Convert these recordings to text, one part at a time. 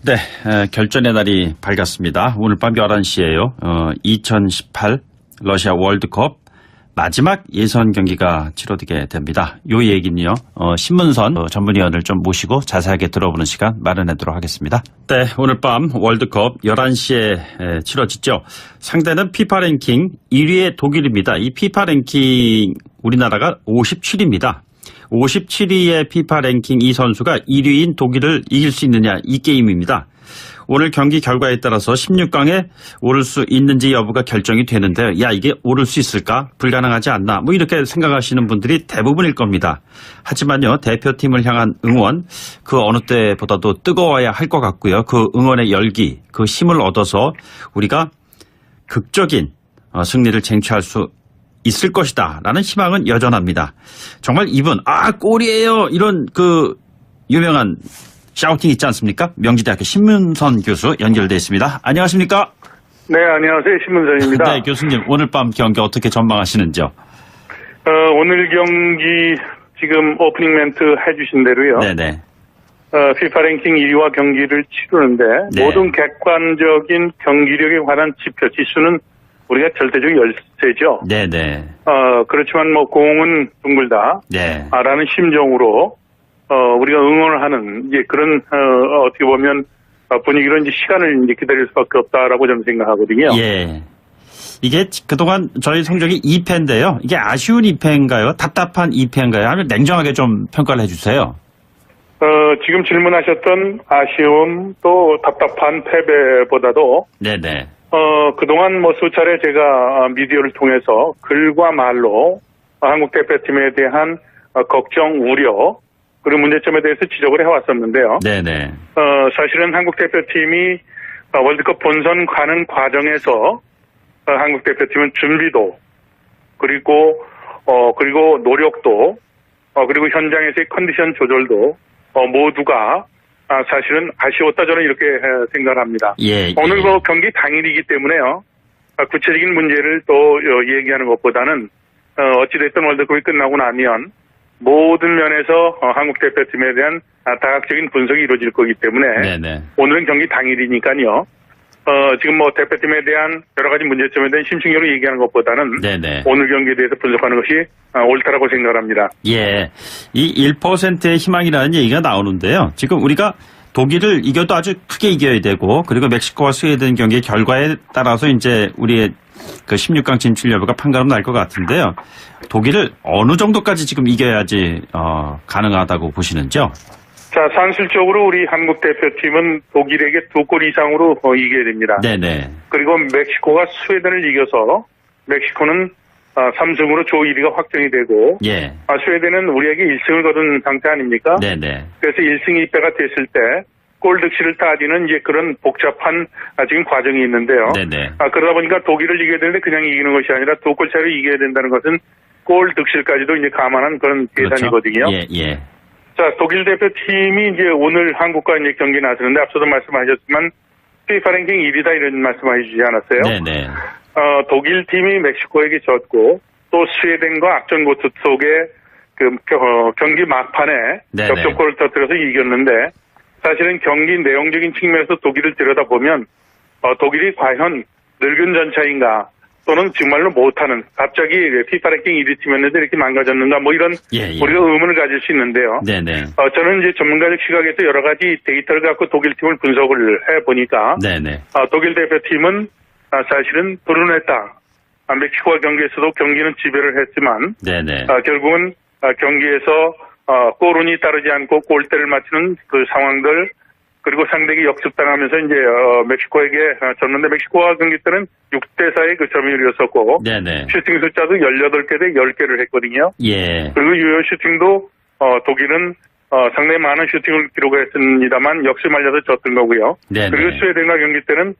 네, 결전의 날이 밝았습니다. 오늘 밤 11시에요. 2018 러시아 월드컵 마지막 예선 경기가 치러지게 됩니다. 요 얘기는요, 신문선 전문위원을 좀 모시고 자세하게 들어보는 시간 마련하도록 하겠습니다. 네, 오늘 밤 월드컵 11시에 치러지죠. 상대는 피파 랭킹 1위의 독일입니다. 이 피파 랭킹 우리나라가 57위입니다. 57위의 피파 랭킹 이 선수가 1위인 독일을 이길 수 있느냐 이 게임입니다. 오늘 경기 결과에 따라서 16강에 오를 수 있는지 여부가 결정이 되는데요. 야, 이게 오를 수 있을까? 불가능하지 않나? 뭐 이렇게 생각하시는 분들이 대부분일 겁니다. 하지만요, 대표팀을 향한 응원 그 어느 때보다도 뜨거워야 할 것 같고요. 그 응원의 열기, 그 힘을 얻어서 우리가 극적인 승리를 쟁취할 수 있을 것이다 라는 희망은 여전합니다. 정말 이분 골이에요 이런 그 유명한 샤우팅 있지 않습니까? 명지대학교 신문선 교수 연결되어 있습니다. 안녕하십니까? 네, 안녕하세요. 신문선입니다. 네, 교수님 오늘 밤 경기 어떻게 전망하시는지요? 오늘 경기 지금 오프닝 멘트 해주신 대로요. 네네. 피파 랭킹 1위와 경기를 치르는데 네. 모든 객관적인 경기력에 관한 지표 지수는 우리가 절대적 열세죠. 네네. 그렇지만 뭐 공은 둥글다. 네. 라는 심정으로 우리가 응원을 하는 이제 그런 어떻게 보면 분위기로 이제 시간을 이제 기다릴 수밖에 없다라고 저는 생각하거든요. 예. 이게 그동안 저희 성적이 2패인데요. 이게 아쉬운 2패인가요? 답답한 2패인가요? 하면 냉정하게 좀 평가를 해주세요. 지금 질문하셨던 아쉬움 또 답답한 패배보다도 네네. 그동안 뭐 수차례 제가 미디어를 통해서 글과 말로 한국 대표팀에 대한 걱정, 우려, 그리고 문제점에 대해서 지적을 해왔었는데요. 네네. 사실은 한국 대표팀이 월드컵 본선 가는 과정에서 한국 대표팀은 준비도, 그리고 노력도, 그리고 현장에서의 컨디션 조절도, 모두가 사실은 아쉬웠다 저는 이렇게 생각을 합니다. 예. 오늘 경기 당일이기 때문에요. 구체적인 문제를 또 얘기하는 것보다는 어찌됐든 월드컵이 끝나고 나면 모든 면에서 한국 대표팀에 대한 다각적인 분석이 이루어질 거기 때문에 네네. 오늘은 경기 당일이니까요. 지금 뭐 대표팀에 대한 여러 가지 문제점에 대한 심층적으로 얘기하는 것보다는 네네. 오늘 경기에 대해서 분석하는 것이 옳다라고 생각을 합니다. 예. 이 1%의 희망이라는 얘기가 나오는데요. 지금 우리가 독일을 이겨도 아주 크게 이겨야 되고, 그리고 멕시코와 스웨덴 경기 결과에 따라서 이제 우리의 그 16강 진출 여부가 판가름 날 것 같은데요. 독일을 어느 정도까지 지금 이겨야지 가능하다고 보시는지요? 자, 산술적으로 우리 한국 대표팀은 독일에게 2골 이상으로 이겨야 됩니다. 네네. 그리고 멕시코가 스웨덴을 이겨서 멕시코는 3승으로 조 1위가 확정이 되고, 예. 스웨덴은 우리에게 1승을 거둔 상태 아닙니까? 네네. 그래서 1승 2패가 됐을 때 골 득실을 따지는 이제 그런 복잡한 지금 과정이 있는데요. 네네. 그러다 보니까 독일을 이겨야 되는데 그냥 이기는 것이 아니라 2골 차로 이겨야 된다는 것은 골 득실까지도 이제 감안한 그런 계산이거든요. 그렇죠. 예, 예. 자, 독일 대표팀이 이제 오늘 한국과 이제 경기 나서는데 앞서도 말씀하셨지만 피파 랭킹 1위다 이런 말씀해 주지 않았어요? 네네. 독일 팀이 멕시코에게 졌고 또 스웨덴과 악전고투 속에 그 경기 막판에 네네. 역전골을 터뜨려서 이겼는데 사실은 경기 내용적인 측면에서 독일을 들여다보면 독일이 과연 늙은 전차인가 또는 정말로 못하는 갑자기 피파 랭킹 1위 팀이었는데 이렇게 망가졌는가 뭐 이런 우리가 의문을 가질 수 있는데요. 네네. 저는 이제 전문가적 시각에서 여러 가지 데이터를 갖고 독일 팀을 분석을 해보니까 네네. 독일 대표팀은 사실은 불운했다. 멕시코와 경기에서도 경기는 지배를 했지만 네네. 결국은 경기에서 골운이 따르지 않고 골대를 맞추는 그 상황들 그리고 상대에게 역습당하면서 이제 멕시코에게 졌는데 멕시코와 경기 때는 6대4의 그 점유율이었었고 네네. 슈팅 숫자도 18개 대 10개를 했거든요. 예. 그리고 유효 슈팅도 독일은 상당히 많은 슈팅을 기록했습니다만 역시 말려서 졌던 거고요. 네네. 그리고 스웨덴과 경기 때는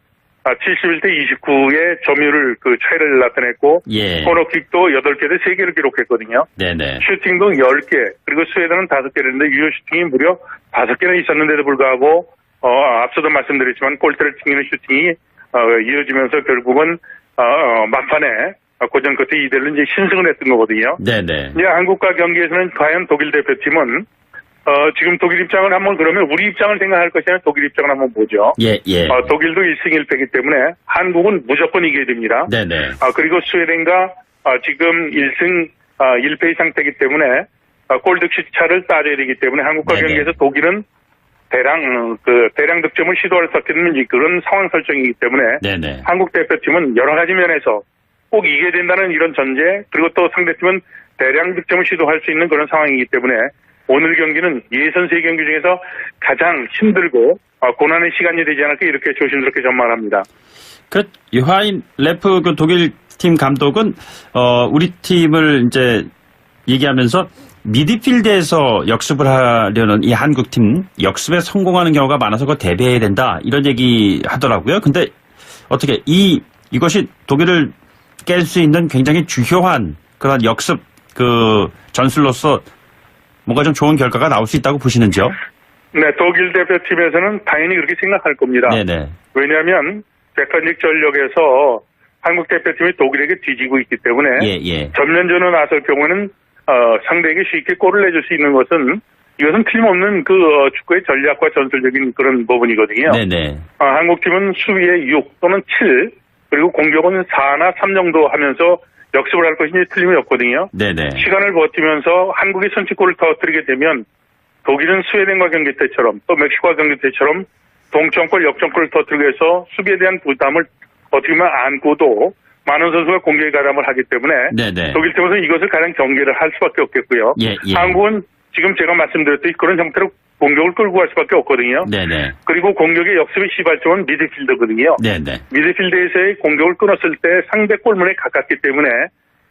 71대 29의 점유율 그 차이를 나타냈고 예. 코너킥도 8개 대 3개를 기록했거든요. 네네. 슈팅도 10개 그리고 스웨덴은 5개였는데 유효 슈팅이 무려 5개나 있었는데도 불구하고 앞서도 말씀드렸지만 골대를 튕기는 슈팅이 이어지면서 결국은 막판에 고전 끝에 2대1로 이제 신승을 했던 거거든요. 네네. 이제 한국과 경기에서는 과연 독일 대표팀은 지금 독일 입장을 한번 그러면 우리 입장을 생각할 것이 아니라 독일 입장을 한번 보죠. 예, 예. 독일도 1승 1패이기 때문에 한국은 무조건 이겨야 됩니다. 네네. 그리고 스웨덴과 지금 1승 1패의 상태이기 때문에 골득시 차를 따져야 되기 때문에 한국과 네네. 경기에서 독일은 대량 득점을 시도할 수 없는 그런 상황 설정이기 때문에 네네. 한국 대표팀은 여러 가지 면에서 꼭 이겨야 된다는 이런 전제, 그리고 또 상대팀은 대량 득점을 시도할 수 있는 그런 상황이기 때문에 오늘 경기는 예선 세 경기 중에서 가장 힘들고 고난의 시간이 되지 않을까 이렇게 조심스럽게 전망합니다. 요하임 레프 독일 팀 감독은 우리 팀을 이제 얘기하면서 미드필드에서 역습을 하려는 이 한국 팀 역습에 성공하는 경우가 많아서 그거 대비해야 된다 이런 얘기 하더라고요. 근데 어떻게 이것이 독일을 깰 수 있는 굉장히 주요한 그런 역습 전술로서 뭔가 좀 좋은 결과가 나올 수 있다고 보시는지요? 네, 독일 대표팀에서는 당연히 그렇게 생각할 겁니다. 네네. 왜냐하면 객관적 전력에서 한국 대표팀이 독일에게 뒤지고 있기 때문에 예. 전면전으로 나설 경우는 상대에게 쉽게 골을 내줄 수 있는 것은 이것은 틀림없는 축구의 전략과 전술적인 그런 부분이거든요. 네네. 한국팀은 수비에 6 또는 7 그리고 공격은 4나 3 정도 하면서 역습을 할 것이 틀림이 없거든요. 네네. 시간을 버티면서 한국이 선취골을 터뜨리게 되면 독일은 스웨덴과 경기 때처럼 또 멕시코와 경기 때처럼 동점골, 역전골을 터뜨리기 위해서 수비에 대한 부담을 어떻게 보면 안고도 많은 선수가 공격에 가담을 하기 때문에 네네. 독일 팀에서는 이것을 가장 경계를 할 수밖에 없겠고요. 예. 한국은 지금 제가 말씀드렸듯이 그런 형태로 공격을 끌고 갈 수밖에 없거든요. 네네. 그리고 공격의 역습의 시발점은 미드필더거든요. 네네. 미드필드에서의 공격을 끊었을 때 상대 골문에 가깝기 때문에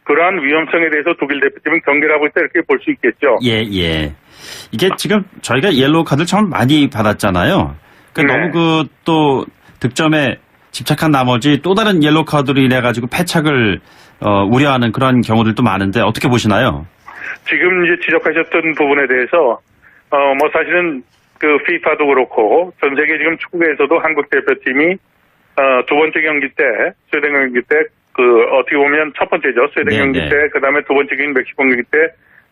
그러한 위험성에 대해서 독일 대표팀은 경계를 하고 있다 이렇게 볼 수 있겠죠. 예. 이게 지금 저희가 옐로우 카드를 참 많이 받았잖아요. 그러니까 네. 너무 또 득점에 집착한 나머지 또 다른 옐로우 카드로 인해 가지고 패착을 우려하는 그런 경우들도 많은데 어떻게 보시나요? 지금 이제 지적하셨던 부분에 대해서 사실은 FIFA도 그렇고 전 세계 지금 축구계에서도 한국 대표팀이 두 번째 경기 때 스웨덴 경기 때 어떻게 보면 첫 번째죠. 스웨덴 네네. 경기 때 그다음에 두 번째 경기 멕시코 경기 때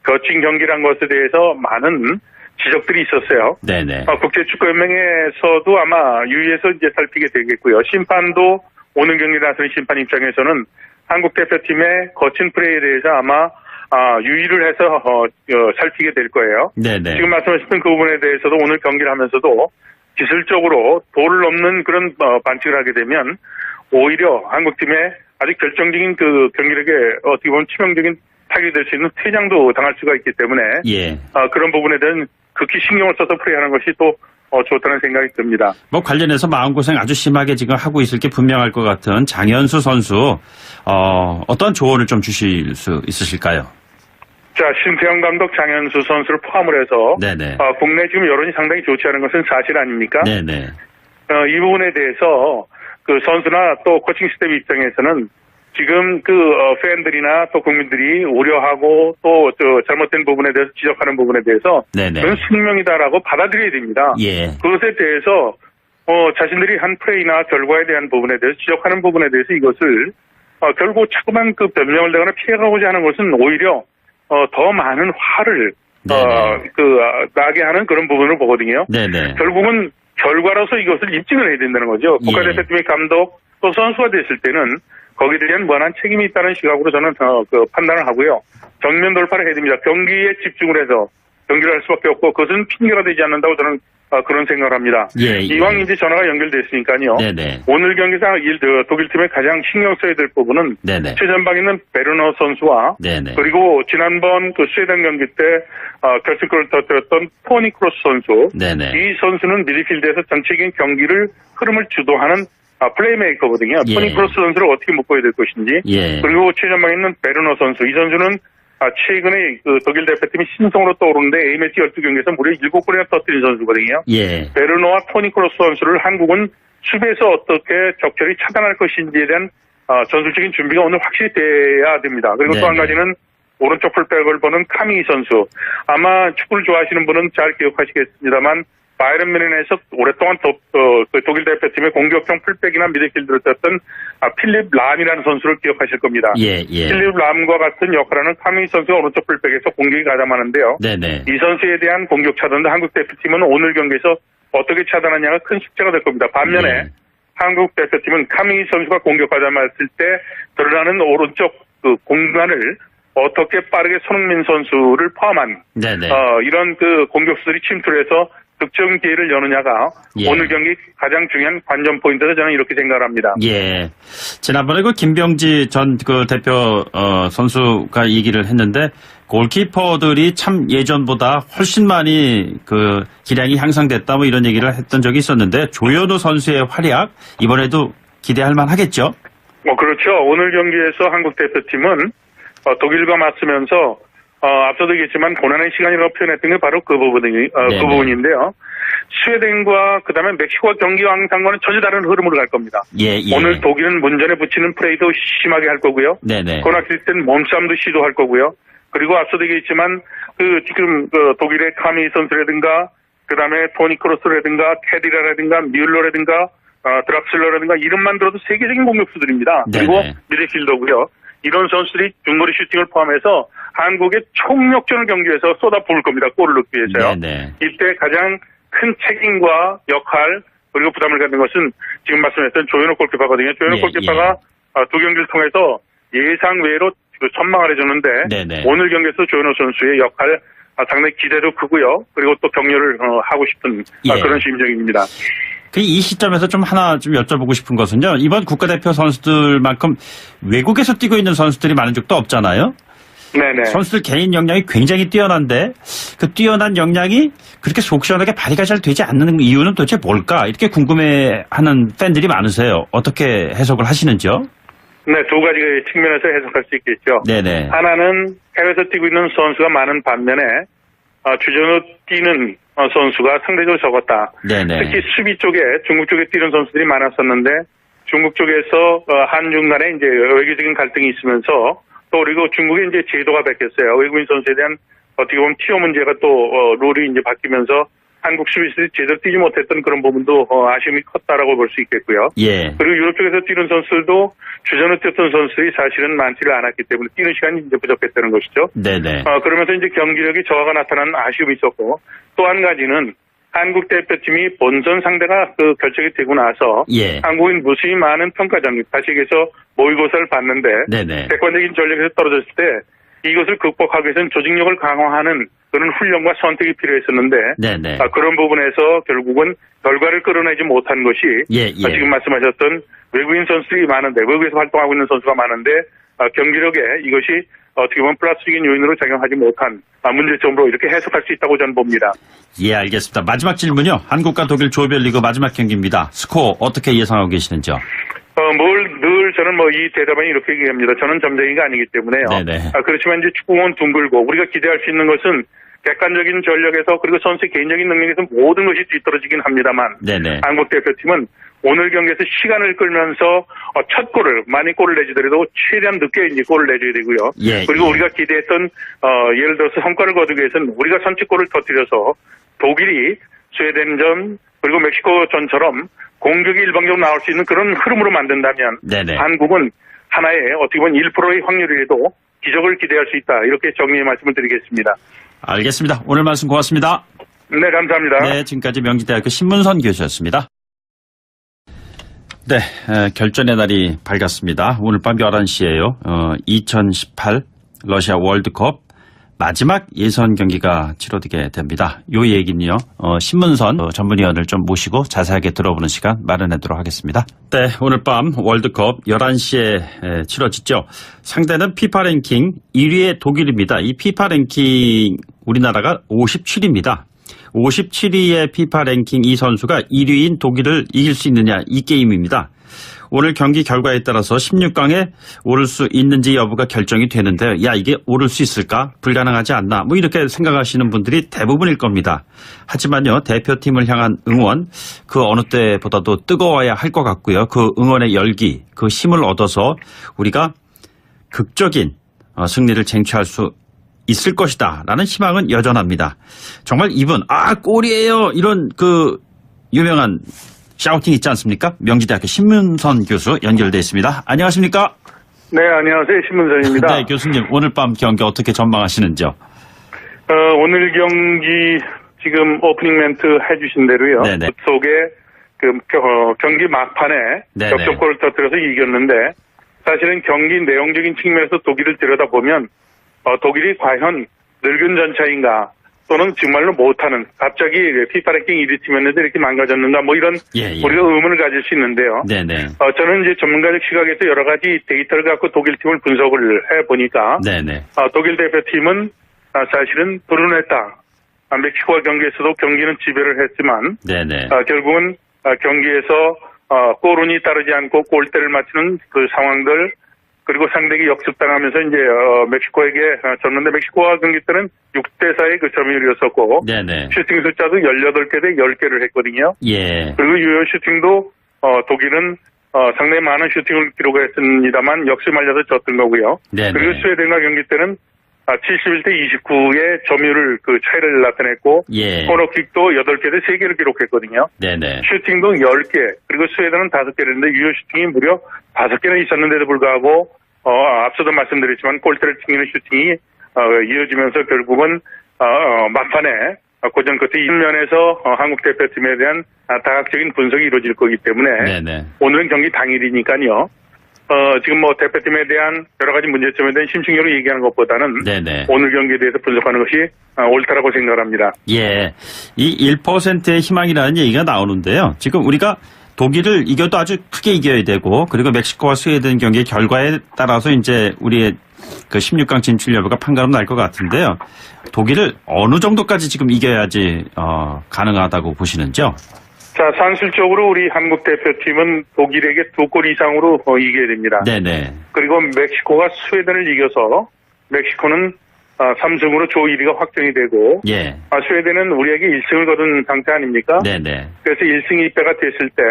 거친 경기란 것에 대해서 많은 지적들이 있었어요. 네네. 국제축구연맹에서도 아마 유의해서 이제 살피게 되겠고요. 심판도 오늘 경기 나서는 심판 입장에서는 한국 대표팀의 거친 플레이에 대해서 아마 유의를 해서 살피게 될 거예요. 네네. 지금 말씀하셨던 그 부분에 대해서도 오늘 경기를 하면서도 기술적으로 도를 넘는 그런 반칙을 하게 되면 오히려 한국팀의 아주 결정적인 경기력에 어떻게 보면 치명적인 타격이 될 수 있는 퇴장도 당할 수가 있기 때문에 예. 그런 부분에 대한 극히 신경을 써서 플레이하는 것이 또 좋다는 생각이 듭니다. 관련해서 마음고생 아주 심하게 지금 하고 있을 게 분명할 것 같은 장현수 선수 어떤 조언을 좀 주실 수 있으실까요? 자, 심태영 감독, 장현수 선수를 포함을 해서 네네. 국내 지금 여론이 상당히 좋지 않은 것은 사실 아닙니까? 네네. 이 부분에 대해서 선수나 또 코칭 스텝 입장에서는 지금 팬들이나 또 국민들이 우려하고 또 잘못된 부분에 대해서 지적하는 부분에 대해서 네네. 그건 숙명이다라고 받아들여야 됩니다. 예. 그것에 대해서 자신들이 한 플레이나 결과에 대한 부분에 대해서 지적하는 부분에 대해서 이것을 결국 자꾸만 변명을 내거나 피해가고자 하는 것은 오히려 더 많은 화를 나게 하는 그런 부분을 보거든요. 네네. 결국은 결과로서 이것을 입증을 해야 된다는 거죠. 예. 국가대표팀의 감독 또 선수가 됐을 때는 거기에 대한 무한한 책임이 있다는 시각으로 저는 판단을 하고요. 정면 돌파를 해야 됩니다. 경기에 집중을 해서 경기를 할 수밖에 없고 그것은 핑계가 되지 않는다고 저는 그런 생각을 합니다. 예. 이왕 이제 전화가 연결됐으니까요. 네네. 오늘 경기상 독일팀의 가장 신경 써야 될 부분은 네네. 최전방에 있는 베르너 선수와 네네. 그리고 지난번 스웨덴 경기 때 결승골을 터뜨렸던 토니 크로스 선수. 네네. 이 선수는 미드필드에서 전체적인 경기를 흐름을 주도하는 플레이메이커거든요. 예. 토니 크로스 선수를 어떻게 묶어야 될 것인지. 예. 그리고 최전방에 있는 베르너 선수. 이 선수는 최근에 독일 대표팀이 신성으로 떠오르는데 A매치 12경기에서 무려 7골이나 터뜨린 선수거든요. 예. 베르노와 토니 크로스 선수를 한국은 수비에서 어떻게 적절히 차단할 것인지에 대한 전술적인 준비가 오늘 확실히 돼야 됩니다. 그리고 또 한 가지는 오른쪽 풀백을 보는 카미 선수. 아마 축구를 좋아하시는 분은 잘 기억하시겠습니다만 바이런 뮌헨에서 오랫동안 그 독일 대표팀의 공격형 풀백이나 미드필드를 썼던 필립 람이라는 선수를 기억하실 겁니다. 예. 필립 람과 같은 역할을 하는 카밍 선수가 오른쪽 풀백에서 공격이 가장 많은데요. 네네. 이 선수에 대한 공격 차단도 한국 대표팀은 오늘 경기에서 어떻게 차단하냐가 큰 숙제가 될 겁니다. 반면에 한국 대표팀은 카밍 선수가 공격하자 말했을 때 드러나는 오른쪽 그 공간을 어떻게 빠르게 손흥민 선수를 포함한 네네. 이런 그 공격수들이 침투를 해서 득점 기회를 여느냐가 오늘 경기 가장 중요한 관전 포인트다 저는 이렇게 생각을 합니다. 예. 지난번에 그 김병지 전 그 대표 선수가 얘기를 했는데 골키퍼들이 참 예전보다 훨씬 많이 그 기량이 향상됐다 뭐 이런 얘기를 했던 적이 있었는데 조현우 선수의 활약 이번에도 기대할 만하겠죠? 그렇죠. 오늘 경기에서 한국 대표팀은 독일과 맞서면서 앞서도 얘기했지만 고난의 시간이라고 표현했던 게 바로 그 부분인데요. 스웨덴과 그다음에 멕시코와 경기 양상과는 전혀 다른 흐름으로 갈 겁니다. 예. 오늘 독일은 문전에 붙이는 플레이도 심하게 할 거고요. 네네. 코너킥 땐 몸싸움도 시도할 거고요. 그리고 앞서도 얘기했지만 지금 독일의 카미 선수라든가 그다음에 토니 크로스라든가 테디라라든가 뮬러라든가 드락슬러라든가 이름만 들어도 세계적인 공격수들입니다. 그리고 미드필더고요. 이런 선수들이 중거리 슈팅을 포함해서 한국의 총력전을 경기에서 쏟아부을 겁니다. 골을 넣기 위해서요. 이때 가장 큰 책임과 역할 그리고 부담을 갖는 것은 지금 말씀하셨던 조현우 골키퍼거든요. 조현우 골키퍼가 두 경기를 통해서 예상 외로 선망을 해줬는데 오늘 경기에서 조현우 선수의 역할 상당히 기대도 크고요. 그리고 또 격려를 하고 싶은 그런 심정입니다. 이 시점에서 좀 하나 좀 여쭤보고 싶은 것은요. 이번 국가대표 선수들만큼 외국에서 뛰고 있는 선수들이 많은 적도 없잖아요. 네네. 선수들 개인 역량이 굉장히 뛰어난데 그 뛰어난 역량이 그렇게 속 시원하게 발휘가 잘 되지 않는 이유는 도대체 뭘까? 이렇게 궁금해하는 팬들이 많으세요. 어떻게 해석을 하시는지요? 네, 두 가지 측면에서 해석할 수 있겠죠. 네네. 하나는 해외에서 뛰고 있는 선수가 많은 반면에 주전으로 뛰는 선수가 상대적으로 적었다. 네네. 특히 수비 쪽에 중국 쪽에 뛰는 선수들이 많았었는데 중국 쪽에서 한중 간에 이제 외교적인 갈등이 있으면서 또 그리고 중국의 이제 제도가 바뀌었어요. 외국인 선수에 대한 어떻게 보면 티오 문제가 또 룰이 이제 바뀌면서 한국 수비수들이 제대로 뛰지 못했던 그런 부분도 아쉬움이 컸다라고 볼 수 있겠고요. 예. 그리고 유럽 쪽에서 뛰는 선수들도 주전으로 뛰었던 선수들이 사실은 많지를 않았기 때문에 뛰는 시간이 이제 부족했다는 것이죠. 네네. 그러면서 이제 경기력이 저하가 나타나는 아쉬움이 있었고 또 한 가지는 한국 대표팀이 본선 상대가 그 결정이 되고 나서 한국인 무수히 많은 평가장 다시 얘기해서 모의고사를 봤는데 객관적인 전력에서 떨어졌을 때 이것을 극복하기 위해서는 조직력을 강화하는 그런 훈련과 선택이 필요했었는데 그런 부분에서 결국은 결과를 끌어내지 못한 것이 지금 말씀하셨던 외국인 선수들이 많은데 외국에서 활동하고 있는 선수가 많은데 경기력에 이것이 어떻게 보면 플러스적인 요인으로 작용하지 못한 문제점으로 이렇게 해석할 수 있다고 저는 봅니다. 예, 알겠습니다. 마지막 질문요. 한국과 독일 조별리그 마지막 경기입니다. 스코어 어떻게 예상하고 계시는지요? 늘 저는 이 대답은 이렇게 얘기합니다. 저는 점쟁이가 아니기 때문에요. 그렇지만 이제 축구공은 둥글고 우리가 기대할 수 있는 것은 객관적인 전력에서 그리고 선수의 개인적인 능력에서 모든 것이 뒤떨어지긴 합니다만 한국 대표팀은 오늘 경기에서 시간을 끌면서 첫 골을 많이 골을 내주더라도 최대한 늦게 이제 골을 내줘야 되고요. 그리고 우리가 기대했던 예를 들어서 성과를 거두기 위해서는 우리가 선취골을 터뜨려서 독일이 스웨덴전 그리고 멕시코전처럼 공격이 일방적으로 나올 수 있는 그런 흐름으로 만든다면 한국은 하나의 어떻게 보면 1%의 확률이라도 기적을 기대할 수 있다. 이렇게 정리의 말씀을 드리겠습니다. 알겠습니다. 오늘 말씀 고맙습니다. 네, 감사합니다. 네, 지금까지 명지대학교 신문선 교수였습니다. 네, 결전의 날이 밝았습니다. 오늘 밤 11시에요. 2018 러시아 월드컵 마지막 예선 경기가 치러지게 됩니다. 요 얘기는요, 신문선 전문위원을 좀 모시고 자세하게 들어보는 시간 마련하도록 하겠습니다. 네, 오늘 밤 월드컵 11시에 치러지죠. 상대는 피파 랭킹 1위의 독일입니다. 이 피파 랭킹 우리나라가 57위입니다. 57위의 피파 랭킹 이 선수가 1위인 독일을 이길 수 있느냐 이 게임입니다. 오늘 경기 결과에 따라서 16강에 오를 수 있는지 여부가 결정이 되는데 이게 오를 수 있을까? 불가능하지 않나? 이렇게 생각하시는 분들이 대부분일 겁니다. 하지만요, 대표팀을 향한 응원 그 어느 때보다도 뜨거워야 할 것 같고요. 그 응원의 열기, 그 힘을 얻어서 우리가 극적인 승리를 쟁취할 수 있을 것이다 라는 희망은 여전합니다. 정말 이분 골이에요 이런 그 유명한 샤우팅 있지 않습니까? 명지대학교 신문선 교수 연결돼 있습니다. 안녕하십니까? 네, 안녕하세요. 신문선입니다. 네, 교수님 오늘 밤 경기 어떻게 전망하시는지요? 오늘 경기 지금 오프닝 멘트 해주신 대로요. 네네. 속에 경기 막판에 네네. 격전골을 터뜨려서 이겼는데 사실은 경기 내용적인 측면에서 독일을 들여다보면 독일이 과연 늙은 전차인가 또는 정말로 못하는 갑자기 피파 랭킹 1위 팀이었는데 이렇게 망가졌는가 뭐 이런 우리가 의문을 가질 수 있는데요. 네네. 저는 이제 전문가적 시각에서 여러 가지 데이터를 갖고 독일 팀을 분석을 해보니까 네네. 독일 대표팀은 사실은 불운했다. 멕시코와 경기에서도 경기는 지배를 했지만 네네. 결국은 경기에서 골운이 따르지 않고 골대를 맞추는 그 상황들 그리고 상대에게 역습당하면서 이제 멕시코에게 졌는데 멕시코와 경기 때는 6대4의 그 점유율이었었고 네네. 슈팅 숫자도 18개 대 10개를 했거든요. 예. 그리고 유효 슈팅도 독일은 상당히 많은 슈팅을 기록했습니다만 역시 말려서 졌던 거고요. 네네. 그리고 스웨덴과 경기 때는 71대 29의 점유율을 그 차이를 나타냈고 예. 코너킥도 8개 대 3개를 기록했거든요. 네네. 슈팅도 10개 그리고 스웨덴은 5개를 했는데 유효 슈팅이 무려 5개나 있었는데도 불구하고 앞서도 말씀드렸지만 골대를 튕기는 슈팅이 이어지면서 결국은 막판에 고전 끝에 이면에서 한국 대표팀에 대한 다각적인 분석이 이루어질 거기 때문에 네네. 오늘은 경기 당일이니까요. 지금 뭐 대표팀에 대한 여러 가지 문제점에 대한 심층적으로 얘기하는 것보다는 네네. 오늘 경기에 대해서 분석하는 것이 옳다라고 생각합니다. 예. 이 1%의 희망이라는 얘기가 나오는데요. 지금 우리가 독일을 이겨도 아주 크게 이겨야 되고 그리고 멕시코와 스웨덴 경기의 결과에 따라서 이제 우리의 그 16강 진출 여부가 판가름 날 것 같은데요. 독일을 어느 정도까지 지금 이겨야지 가능하다고 보시는지요? 자, 산술적으로 우리 한국 대표팀은 독일에게 2골 이상으로 이겨야 됩니다. 네네. 그리고 멕시코가 스웨덴을 이겨서 멕시코는 3승으로 조 1위가 확정이 되고 예. 스웨덴은 우리에게 1승을 거둔 상태 아닙니까? 네네. 그래서 1승 2패가 됐을 때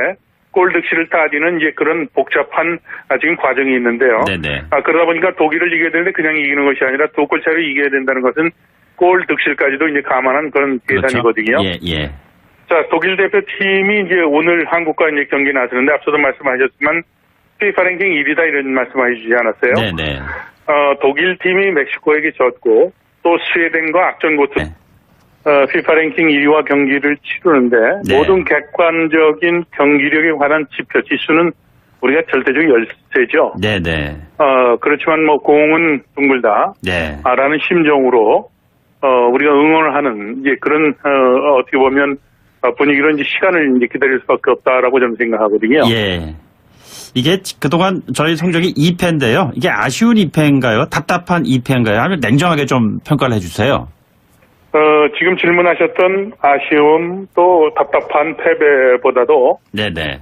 골 득실을 따지는 이제 그런 복잡한 지금 과정이 있는데요. 네네. 그러다 보니까 독일을 이겨야 되는데 그냥 이기는 것이 아니라 2골 차이로 이겨야 된다는 것은 골 득실까지도 이제 감안한 그런 계산이거든요. 그렇죠. 예. 자, 독일 대표팀이 이제 오늘 한국과 이제 경기 나서는데 앞서도 말씀하셨지만 피파 랭킹 1위다 이런 말씀해 주지 않았어요? 네네. 독일 팀이 멕시코에게 졌고 또 스웨덴과 악전 고투 네. 피파 랭킹 1위와 경기를 치르는데 네. 모든 객관적인 경기력에 관한 지표 지수는 우리가 절대적 열세죠. 네네. 그렇지만 뭐 공은 둥글다. 네. 라는 심정으로 우리가 응원을 하는 이제 그런 어떻게 보면 분위기로 이제 시간을 이제 기다릴 수밖에 없다라고 저는 생각하거든요. 예. 이게 그동안 저희 성적이 2패인데요. 이게 아쉬운 2패인가요? 답답한 2패인가요? 아니면 냉정하게 좀 평가를 해주세요. 지금 질문하셨던 아쉬움 또 답답한 패배보다도 네네.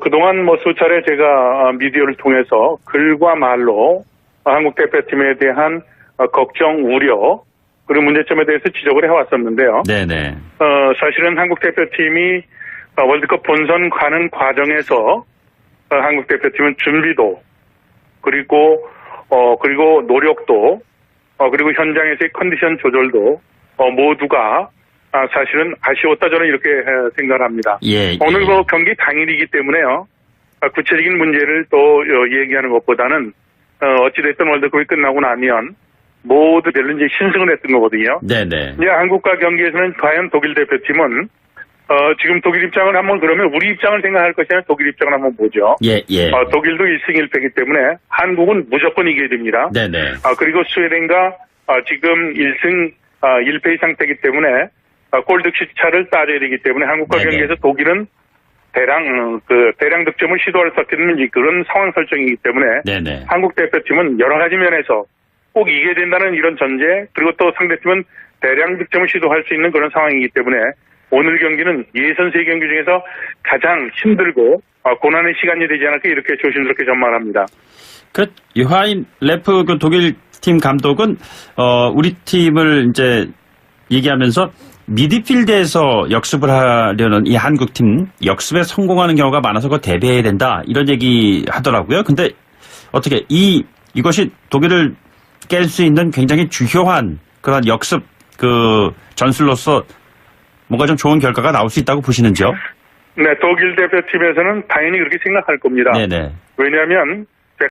그동안 뭐 수차례 제가 미디어를 통해서 글과 말로 한국 대표팀에 대한 걱정, 우려 그리고 문제점에 대해서 지적을 해왔었는데요. 네네. 사실은 한국 대표팀이 월드컵 본선 가는 과정에서 한국 대표팀은 준비도 그리고 노력도 그리고 현장에서의 컨디션 조절도 모두가 사실은 아쉬웠다 저는 이렇게 생각을 합니다. 예. 오늘 뭐 경기 당일이기 때문에요. 구체적인 문제를 또 얘기하는 것보다는 어찌됐든 월드컵이 끝나고 나면 모두들 이제 신승을 했던 거거든요. 네네. 이제 한국과 경기에서는 과연 독일 대표팀은 지금 독일 입장을 한번 그러면 우리 입장을 생각할 것이 아니라 독일 입장을 한번 보죠. 예. 독일도 1승 1패이기 때문에 한국은 무조건 이겨야 됩니다. 네네. 그리고 스웨덴과 지금 1승 1패의 상태이기 때문에 골 득실 차를 따져야 되기 때문에 한국과 네네. 경기에서 독일은 대량 득점을 시도할 수 없는 그런 상황 설정이기 때문에 네네. 한국 대표팀은 여러 가지 면에서 꼭 이겨야 된다는 이런 전제 그리고 또 상대팀은 대량 득점을 시도할 수 있는 그런 상황이기 때문에 오늘 경기는 예선 세 경기 중에서 가장 힘들고 고난의 시간이 되지 않을까 이렇게 조심스럽게 전망합니다. 요하인 레프 그 독일 팀 감독은 우리 팀을 이제 얘기하면서 미드필드에서 역습을 하려는 이 한국 팀 역습에 성공하는 경우가 많아서 그거 대비해야 된다 이런 얘기 하더라고요. 근데 어떻게 이것이 독일을 깰 수 있는 굉장히 주요한 그런 역습 그 전술로서 뭔가 좀 좋은 결과가 나올 수 있다고 보시는지요? 네, 독일 대표팀에서는 당연히 그렇게 생각할 겁니다. 네네. 왜냐하면